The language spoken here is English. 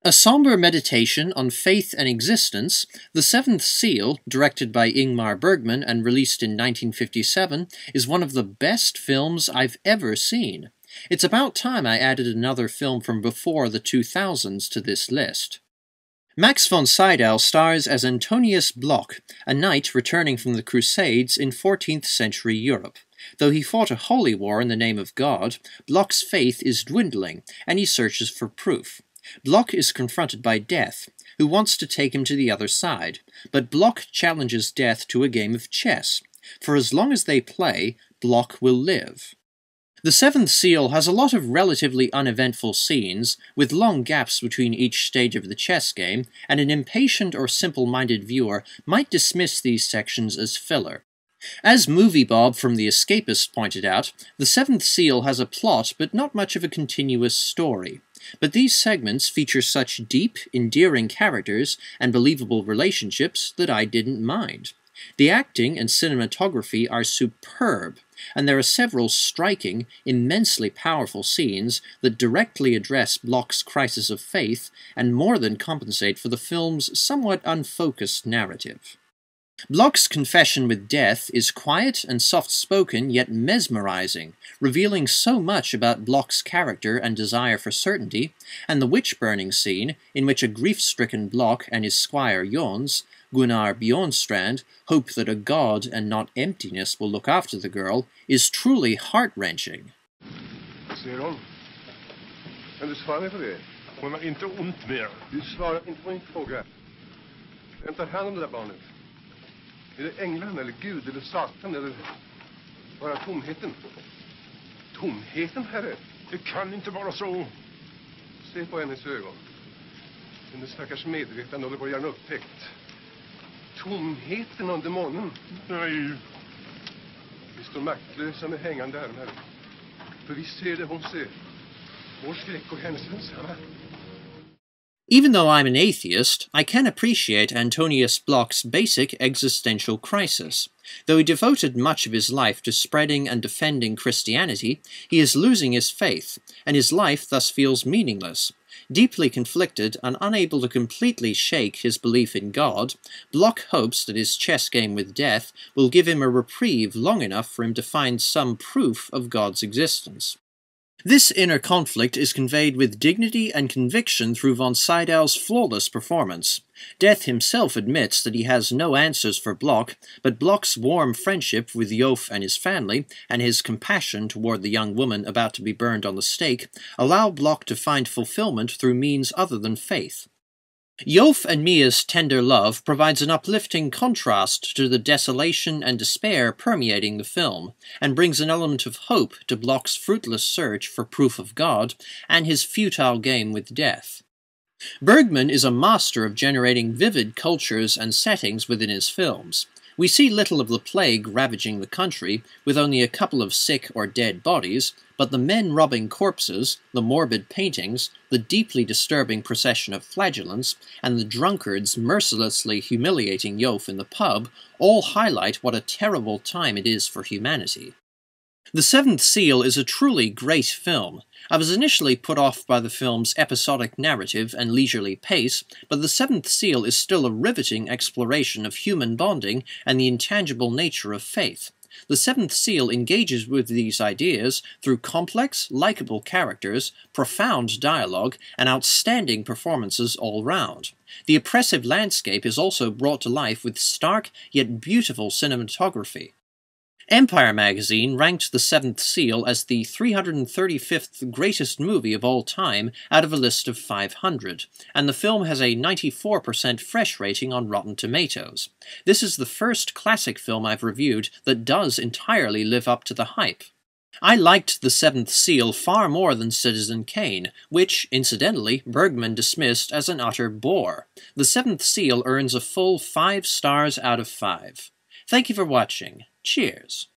A somber meditation on faith and existence, The Seventh Seal, directed by Ingmar Bergman and released in 1957, is one of the best films I've ever seen. It's about time I added another film from before the 2000s to this list. Max von Sydow stars as Antonius Block, a knight returning from the Crusades in 14th century Europe. Though he fought a holy war in the name of God, Block's faith is dwindling, and he searches for proof. Block is confronted by Death, who wants to take him to the other side, but Block challenges Death to a game of chess. For as long as they play, Block will live. The Seventh Seal has a lot of relatively uneventful scenes, with long gaps between each stage of the chess game, and an impatient or simple-minded viewer might dismiss these sections as filler. As Movie Bob from The Escapist pointed out, The Seventh Seal has a plot but not much of a continuous story. But these segments feature such deep, endearing characters and believable relationships that I didn't mind. The acting and cinematography are superb, and there are several striking, immensely powerful scenes that directly address Block's crisis of faith and more than compensate for the film's somewhat unfocused narrative. Block's confession with Death is quiet and soft-spoken yet mesmerizing, revealing so much about Block's character and desire for certainty, and the witch-burning scene, in which a grief-stricken Block and his squire Jons, Gunnar Bjornstrand, hope that a god and not emptiness will look after the girl, is truly heart-wrenching. Ser hon? Men du svarar på det. Hon har inte ont mer. Du svarar inte på min fråga. Vem tar hand om det där barnet? Är det änglarna eller Gud eller Satan eller bara tomheten? Tomheten, Herre? Det kan inte vara så. Se på hennes ögon. Hennes stackars medvetande håller på att göra en upptäckt. Tomheten under månen. Nej. Vi står maktlösa med hängande armar. För vi ser det hon ser. Vår skräck och hennes ensamma. Even though I'm an atheist, I can appreciate Antonius Block's basic existential crisis. Though he devoted much of his life to spreading and defending Christianity, he is losing his faith, and his life thus feels meaningless. Deeply conflicted and unable to completely shake his belief in God, Block hopes that his chess game with Death will give him a reprieve long enough for him to find some proof of God's existence. This inner conflict is conveyed with dignity and conviction through von Sydow's flawless performance. Death himself admits that he has no answers for Block, but Block's warm friendship with Yof and his family, and his compassion toward the young woman about to be burned on the stake, allow Block to find fulfillment through means other than faith. Yof and Mia's tender love provides an uplifting contrast to the desolation and despair permeating the film, and brings an element of hope to Block's fruitless search for proof of God and his futile game with Death. Bergman is a master of generating vivid cultures and settings within his films. We see little of the plague ravaging the country, with only a couple of sick or dead bodies, but the men robbing corpses, the morbid paintings, the deeply disturbing procession of flagellants, and the drunkards mercilessly humiliating Yof in the pub all highlight what a terrible time it is for humanity. The Seventh Seal is a truly great film. I was initially put off by the film's episodic narrative and leisurely pace, but The Seventh Seal is still a riveting exploration of human bonding and the intangible nature of faith. The Seventh Seal engages with these ideas through complex, likable characters, profound dialogue, and outstanding performances all round. The oppressive landscape is also brought to life with stark yet beautiful cinematography. Empire magazine ranked The Seventh Seal as the 335th greatest movie of all time out of a list of 500, and the film has a 94% fresh rating on Rotten Tomatoes. This is the first classic film I've reviewed that does entirely live up to the hype. I liked The Seventh Seal far more than Citizen Kane, which, incidentally, Bergman dismissed as an utter bore. The Seventh Seal earns a full 5 stars out of 5. Thank you for watching. Cheers.